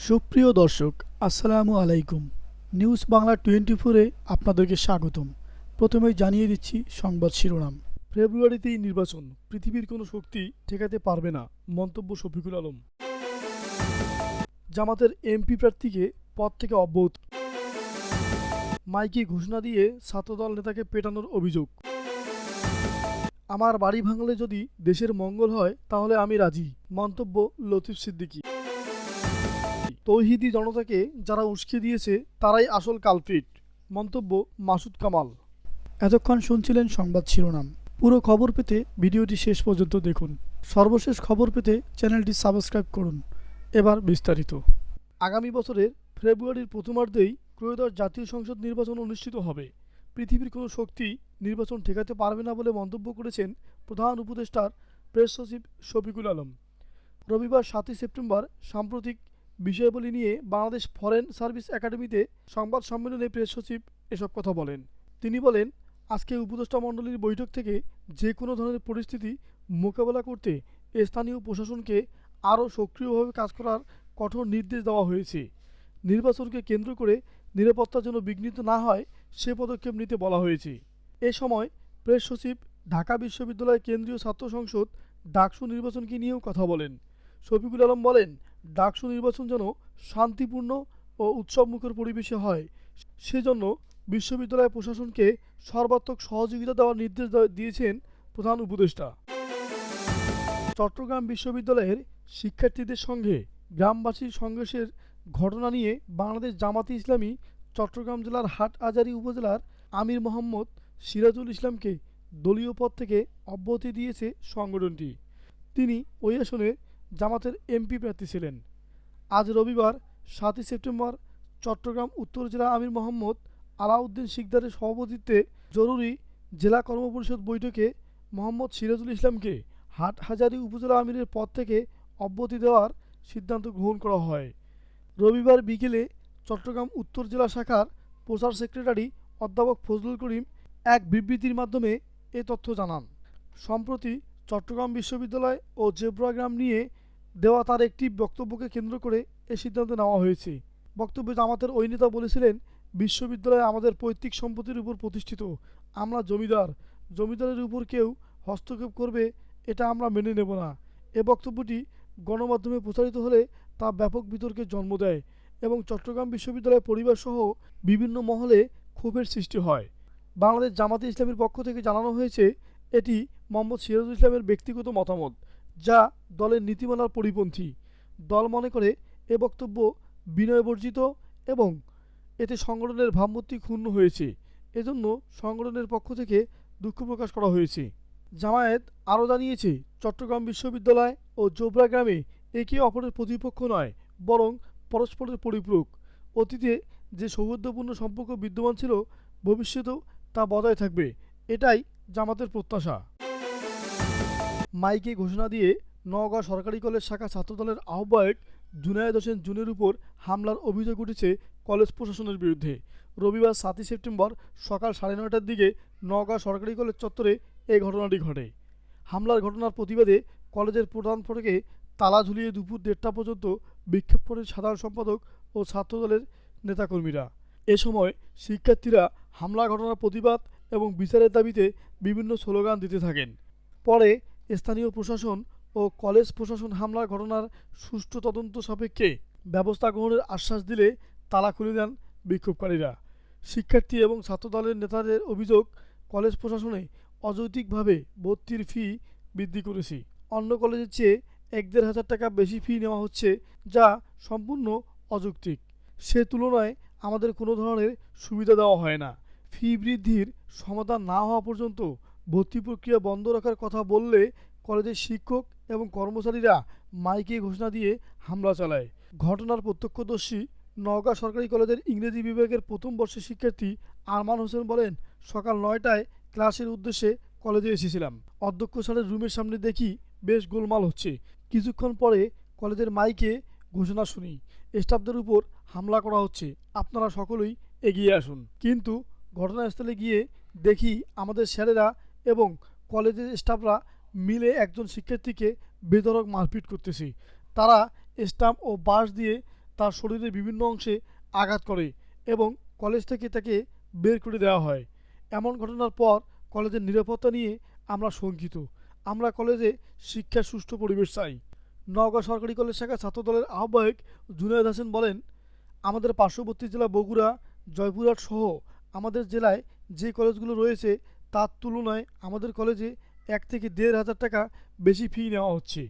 সুপ্রিয় দর্শক, আসসালামু আলাইকুম। নিউজ বাংলা 24-এ আপনাদেরকে স্বাগতম। প্রথমেই জানিয়ে দিচ্ছি সংবাদ শিরোনাম। ফেব্রুয়ারিতেই নির্বাচন, পৃথিবীর কোনো শক্তি ঠেকাতে পারবে না, মন্তব্য শফিকুল আলম। জামাতের এমপি প্রার্থীকে পদ থেকে অব্যাহতি। মাইকে ঘোষণা দিয়ে ছাত্রদল নেতাকে পেটানোর অভিযোগ। আমার বাড়ি ভাঙলে যদি দেশের মঙ্গল হয় তাহলে আমি রাজি, মন্তব্য লতিফ সিদ্দিকী। তৌহিদি জনতাকে যারা উস্কে দিয়েছে তারাই আসল কালপ্রিট, মন্তব্য মাসুদ কামাল। এতক্ষণ শুনছিলেন সংবাদ শিরোনাম। পুরো খবর পেতে ভিডিওটি শেষ পর্যন্ত দেখুন। সর্বশেষ খবর পেতে চ্যানেলটি সাবস্ক্রাইব করুন। এবার বিস্তারিত। আগামী বছরের ফেব্রুয়ারির প্রথমার্ধেই ত্রয়োদশ জাতীয় সংসদ নির্বাচন অনুষ্ঠিত হবে। পৃথিবীর কোনো শক্তি নির্বাচন ঠেকাতে পারবে না বলে মন্তব্য করেছেন প্রধান উপদেষ্টার প্রেস সচিব শফিকুল আলম। রবিবার 7 সেপ্টেম্বর সাম্প্রতিক বিষয়াবলী নিয়ে বাংলাদেশ ফরেন সার্ভিস একাডেমিতে সংবাদ সম্মেলনে প্রেস সচিব এসব কথা বলেন। তিনি বলেন, আজকে উপদেষ্টা মণ্ডলীর বৈঠক থেকে যে কোনো ধরনের পরিস্থিতি মোকাবেলা করতে স্থানীয় প্রশাসনকে আরও সক্রিয়ভাবে কাজ করার কঠোর নির্দেশ দেওয়া হয়েছে। নির্বাচনকে কেন্দ্র করে নিরাপত্তা যেন বিঘ্নিত না হয় সে পদক্ষেপ নিতে বলা হয়েছে। এ সময় প্রেস সচিব ঢাকা বিশ্ববিদ্যালয় কেন্দ্রীয় ছাত্র সংসদ ডাকসু নির্বাচনকে নিয়েও কথা বলেন। শফিকুল আলম বলেন, ডাকসু নির্বাচন যেন শান্তিপূর্ণ ও উৎসবমুখর পরিবেশে হয়, সেজন্য বিশ্ববিদ্যালয় প্রশাসনকে সর্বাত্মক সহযোগিতা দেওয়ার নির্দেশ দিয়েছেন প্রধান উপদেষ্টা। চট্টগ্রাম বিশ্ববিদ্যালয়ের শিক্ষার্থীদের সঙ্গে গ্রামবাসীর সংঘর্ষের ঘটনা নিয়ে বাংলাদেশ জামাতে ইসলামী চট্টগ্রাম জেলার হাটহাজারী উপজেলার আমির মোহাম্মদ সিরাজুল ইসলামকে দলীয় পদ থেকে অব্যাহতি দিয়েছে সংগঠনটি। তিনি ওই আসনে জামাতের এমপি প্রার্থী ছিলেন। আজ রবিবার 7 সেপ্টেম্বর চট্টগ্রাম উত্তর জেলা আমির মোহাম্মদ আলাউদ্দিন শিকদারের সভাপতিত্বে জরুরি জেলা কর্মপরিষদ বৈঠকে মোহাম্মদ সিরাজুল ইসলামকে হাটহাজারী উপজেলা আমিরের পদ থেকে অব্যাহতি দেওয়ার সিদ্ধান্ত গ্রহণ করা হয়। রবিবার বিকেলে চট্টগ্রাম উত্তর জেলা শাখার প্রচার সেক্রেটারি অধ্যাপক ফজলুল করিম এক বিবৃতির মাধ্যমে এ তথ্য জানান। সম্প্রতি চট্টগ্রাম বিশ্ববিদ্যালয় ও জেব্রাগ্রাম নিয়ে দেওয়া তার একটি বক্তব্যকে কেন্দ্র করে এ সিদ্ধান্ত নেওয়া হয়েছে। বক্তব্যে জামাতের ওই নেতা বলেছিলেন, বিশ্ববিদ্যালয় আমাদের পৈতৃক সম্পত্তির উপর প্রতিষ্ঠিত। আমরা জমিদার, জমিদারের উপর কেউ হস্তক্ষেপ করবে এটা আমরা মেনে নেব না। এ বক্তব্যটি গণমাধ্যমে প্রচারিত হলে তা ব্যাপক বিতর্কের জন্ম দেয় এবং চট্টগ্রাম বিশ্ববিদ্যালয় পরিবারসহ বিভিন্ন মহলে ক্ষোভের সৃষ্টি হয়। বাংলাদেশ জামাতে ইসলামীর পক্ষ থেকে জানানো হয়েছে, এটি মোহাম্মদ সিরাজুল ইসলামের ব্যক্তিগত মতামত, যা দলের নীতিমালার পরিপন্থী। দল মনে করে এ বক্তব্য বিনয়বর্জিত এবং এতে সংগঠনের ভাবমূর্তি ক্ষুণ্ণ হয়েছে। এজন্য সংগঠনের পক্ষ থেকে দুঃখ প্রকাশ করা হয়েছে। জামায়াত আরও জানিয়েছে, চট্টগ্রাম বিশ্ববিদ্যালয় ও জোবরাগ্রামে একে অপরের প্রতিপক্ষ নয়, বরং পরস্পরের পরিপূরক। অতীতে যে সৌহার্দ্যপূর্ণ সম্পর্ক বিদ্যমান ছিল, ভবিষ্যতেও তা বজায় থাকবে, এটাই জামাতের প্রত্যাশা। মাইকে ঘোষণা দিয়ে নওগাঁ সরকারি কলেজ শাখা ছাত্রদলের আহ্বায়ক জুনায়েদ হোসেন জুনের উপর হামলার অভিযোগ উঠেছে কলেজ প্রশাসনের বিরুদ্ধে। রবিবার 7 সেপ্টেম্বর সকাল 9:30টার দিকে নওগাঁ সরকারি কলেজ চত্বরে এই ঘটনাটি ঘটে। হামলার ঘটনার প্রতিবাদে কলেজের প্রধান ফটকে তালা ঝুলিয়ে দুপুর 1:30টা পর্যন্ত বিক্ষোভ করেন সাধারণ সম্পাদক ও ছাত্রদলের নেতাকর্মীরা। এ সময় শিক্ষার্থীরা হামলা ঘটনার প্রতিবাদ এবং বিচারের দাবিতে বিভিন্ন স্লোগান দিতে থাকেন। পরে স্থানীয় প্রশাসন ও কলেজ প্রশাসন হামলার ঘটনার সুষ্ঠু তদন্ত সাপেক্ষে ব্যবস্থা গ্রহণের আশ্বাস দিলে তালা খুলে দেন বিক্ষোভকারীরা। শিক্ষার্থী এবং ছাত্রদলের নেতাদের অভিযোগ, কলেজ প্রশাসনে অযৌক্তিকভাবে ভর্তির ফি বৃদ্ধি করেছে। অন্য কলেজের চেয়ে 1-1.5 টাকা বেশি ফি নেওয়া হচ্ছে, যা সম্পূর্ণ অযৌক্তিক। সে তুলনায় আমাদের কোনো ধরনের সুবিধা দেওয়া হয় না। ফি বৃদ্ধির সমাধান না হওয়া পর্যন্ত ভর্তি প্রক্রিয়া বন্ধ রাখার কথা বললে কলেজের শিক্ষক এবং কর্মচারীরা মাইকে ঘোষণা দিয়ে হামলা চালায়। ঘটনার প্রত্যক্ষদর্শী নওগাঁ সরকারি কলেজের ইংরেজি বিভাগের প্রথম বর্ষের শিক্ষার্থী আরমান হোসেন বলেন, সকাল 9টায় ক্লাসের উদ্দেশ্যে কলেজে এসেছিলাম। অধ্যক্ষ স্যারের রুমের সামনে দেখি বেশ গোলমাল হচ্ছে। কিছুক্ষণ পরে কলেজের মাইকে ঘোষণা শুনি, স্টাফদের উপর হামলা করা হচ্ছে, আপনারা সকলেই এগিয়ে আসুন। কিন্তু ঘটনাস্থলে গিয়ে দেখি আমাদের স্যারেরা এবং কলেজের স্টাফরা মিলে একজন শিক্ষার্থীকে বেধড়ক মারপিট করতেছে। তারা স্টাম্প ও বাঁশ দিয়ে তার শরীরের বিভিন্ন অংশে আঘাত করে এবং কলেজ থেকে তাকে বের করে দেওয়া হয়। এমন ঘটনার পর কলেজের নিরাপত্তা নিয়ে আমরা শঙ্কিত। আমরা কলেজে শিক্ষার সুষ্ঠু পরিবেশ চাই। নওগাঁ সরকারি কলেজ শাখা ছাত্রদলের আহ্বায়ক জুনায়েদ হাসান বলেন, আমাদের পার্শ্ববর্তী জেলা বগুড়া, জয়পুরহাট সহ আমাদের জেলায় যে কলেজগুলো রয়েছে তার তুলনায় আমাদের কলেজে 1 থেকে 1,500 টাকা বেশি ফি নেওয়া হচ্ছে।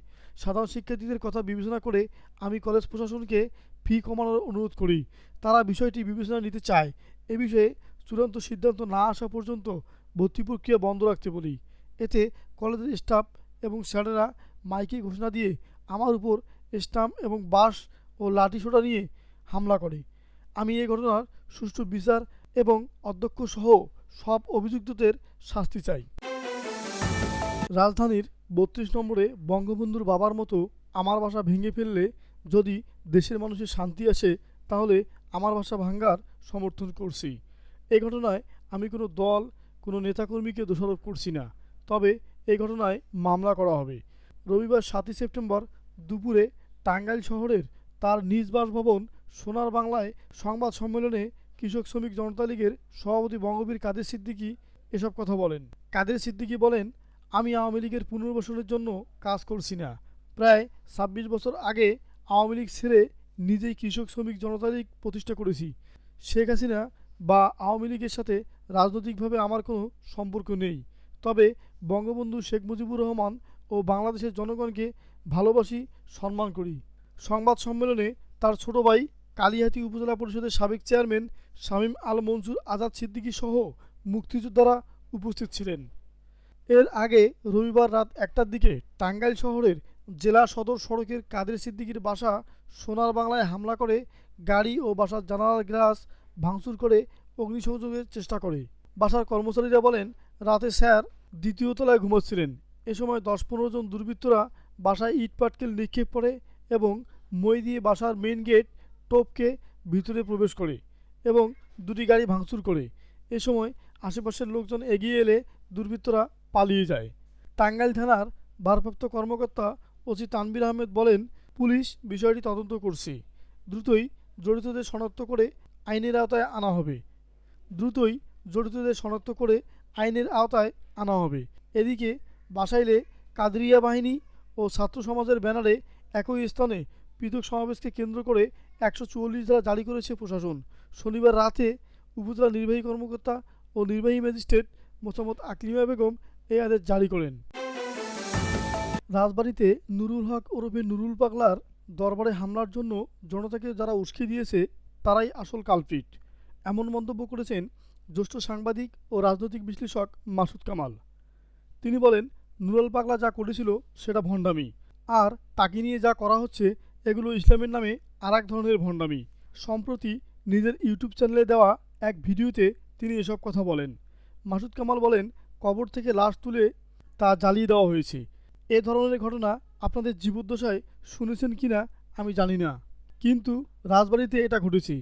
সাধারণ শিক্ষার্থীদের কথা বিবেচনা করে আমি কলেজ প্রশাসনকে ফি কমানোর অনুরোধ করি। তারা বিষয়টি বিবেচনা নিতে চায়। এ বিষয়ে চূড়ান্ত সিদ্ধান্ত না আসা পর্যন্ত ভর্তি প্রক্রিয়া বন্ধ রাখতে বলি। এতে কলেজের স্টাফ এবং স্যারেরা মাইকে ঘোষণা দিয়ে আমার উপর স্টাম্প এবং বাঁশ ও লাঠিসোঁটা নিয়ে হামলা করে। আমি এই ঘটনার সুষ্ঠু বিচার এবং অধ্যক্ষ সহ সব অভিযুক্তদের শাস্তি চাই। রাজধানীর ৩২ নম্বরে বঙ্গবন্ধুর বাবার মতো আমার বাসা ভেঙে ফেললে যদি দেশের মানুষের শান্তি আসে, তাহলে আমার বাসা ভাঙ্গার সমর্থন করছি। এই ঘটনায় আমি কোনো দল, কোনো নেতাকর্মীকে দোষারোপ করছি না। তবে এই ঘটনায় মামলা করা হবে। রবিবার ৭ই সেপ্টেম্বর দুপুরে টাঙ্গাইল শহরের তার নিজ বাসভবন সোনার বাংলায় সংবাদ সম্মেলনে কৃষক শ্রমিক জনতা লীগের সভাপতি বঙ্গবীর কাদের সিদ্দিকী এসব কথা বলেন। কাদের সিদ্দিকী বলেন, আমি আওয়ামী লীগের পুনর্বাসনের জন্য কাজ করছি না। প্রায় ২৬ বছর আগে আওয়ামী লীগ ছেড়ে নিজেই কৃষক শ্রমিক জনতা লীগ প্রতিষ্ঠা করেছি। শেখ হাসিনা বা আওয়ামী লীগের সাথে রাজনৈতিকভাবে আমার কোনো সম্পর্ক নেই। তবে বঙ্গবন্ধু শেখ মুজিবুর রহমান ও বাংলাদেশের জনগণকে ভালোবাসি, সম্মান করি। সংবাদ সম্মেলনে তার ছোট ভাই কালিহাতী উপজেলা পরিষদের সাবেক চেয়ারম্যান শামীম আল মনসুর আজাদ সিদ্দিকী সহ মুক্তিযোদ্ধারা উপস্থিত ছিলেন। এর আগে রবিবার রাত ১টার দিকে টাঙ্গাইল শহরের জেলা সদর সড়কের কাদের সিদ্দিকীর বাসা সোনার বাংলায় হামলা করে গাড়ি ও বাসার জানালার গ্লাস ভাঙচুর করে অগ্নিসংযোগের চেষ্টা করে। বাসার কর্মচারীরা বলেন, রাতে স্যার দ্বিতীয় তলায় ঘুমাচ্ছিলেন। এ সময় ১০-১৫ জন দুর্বৃত্তরা বাসায় ইট পাটকেল নিক্ষেপ করে এবং মই দিয়ে বাসার মেইন গেট টপকে ভিতরে প্রবেশ করে এবং দুটি গাড়ি ভাঙচুর করে। এ সময় আশেপাশের লোকজন এগিয়ে এলে দুর্বৃত্তরা পালিয়ে যায়। টাঙ্গাইল থানার ভারপ্রাপ্ত কর্মকর্তা ওসি তানভীর আহমেদ বলেন, পুলিশ বিষয়টি তদন্ত করছে। দ্রুতই জড়িতদের শনাক্ত করে আইনের আওতায় আনা হবে। এদিকে বাসাইলে কাদরিয়া বাহিনী ও ছাত্র সমাজের ব্যানারে একই স্থানে পৃথক সমাবেশকে কেন্দ্র করে ১৪৪ ধারা জারি করেছে প্রশাসন। শনিবার রাতে উপজেলা নির্বাহী কর্মকর্তা ও নির্বাহী ম্যাজিস্ট্রেট মোসাম্মদ আকলিমা বেগম এই আদেশ জারি করেন। রাজবাড়ীতে নুরুল হক ওরফে নুরুল পাগলার দরবারে হামলার জন্য জনতাকে যারা উস্কে দিয়েছে তারাই আসল কালপিট, এমন মন্তব্য করেছেন জ্যেষ্ঠ সাংবাদিক ও রাজনৈতিক বিশ্লেষক মাসুদ কামাল। তিনি বলেন, নুরুল পাগলা যা করেছিল সেটা ভণ্ডামি, আর তাকে নিয়ে যা করা হচ্ছে এগুলো ইসলামের নামে আরেক ধরনের ভণ্ডামি। সম্প্রতি নিজের ইউটিউব চ্যানেলে দেওয়া এক ভিডিওতে তিনি এসব কথা বলেন। মাসুদ কামাল বলেন, কবর থেকে লাশ তুলে তা জ্বালিয়ে দেওয়া হয়েছে। এ ধরনের ঘটনা আপনাদের জীবদ্দশায় শুনেছেন কিনা আমি জানি না, কিন্তু রাজবাড়ীতে এটা ঘটেছে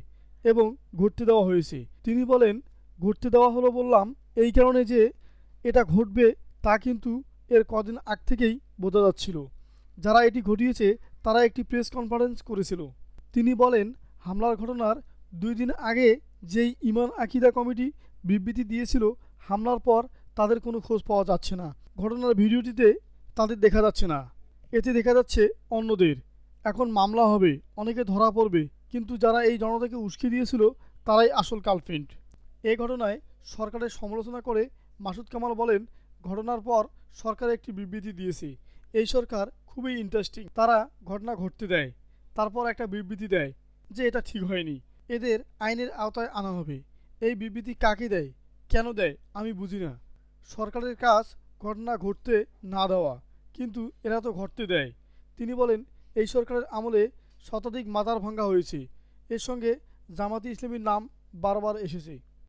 এবং ঘটতে দেওয়া হয়েছে। তিনি বলেন, ঘটতে দেওয়া হলো বললাম এই কারণে যে এটা ঘটবে তা কিন্তু এর কদিন আগ থেকেই বোঝা যাচ্ছিল। যারা এটি ঘটিয়েছে তারা একটি প্রেস কনফারেন্স করেছিল। তিনি বলেন, হামলার ঘটনার 2 দিন আগে যেই ইমান আকিদা কমিটি বিবৃতি দিয়েছিল, হামলার পর তাদের কোনো খোঁজ পাওয়া যাচ্ছে না। ঘটনার ভিডিওটিতে তাদের দেখা যাচ্ছে না, এতে দেখা যাচ্ছে অন্যদের। এখন মামলা হবে, অনেকে ধরা পড়বে, কিন্তু যারা এই জনতাকে উস্কে দিয়েছিল তারাই আসল কালপ্রিট। এই ঘটনায় সরকারের সমালোচনা করে মাসুদ কামাল বলেন, ঘটনার পর সরকার একটি বিবৃতি দিয়েছে। এই সরকার খুবই ইন্টারেস্টিং। তারা ঘটনা ঘটতে দেয়, তারপর একটা বিবৃতি দেয় যে এটা ঠিক হয়নি, এদের আইনের আওতায় আনা হবে। এই বিবৃতি কাকে দেয়, কেন দেয় আমি বুঝি না। সরকারের কাজ ঘটনা ঘটতে না দেওয়া, কিন্তু এরা তো ঘটতে দেয়। তিনি বলেন, এই সরকারের আমলে শতাধিক মাজার ভাঙ্গা হয়েছে। এর সঙ্গে জামাতি ইসলামীর নাম বারবার এসেছে।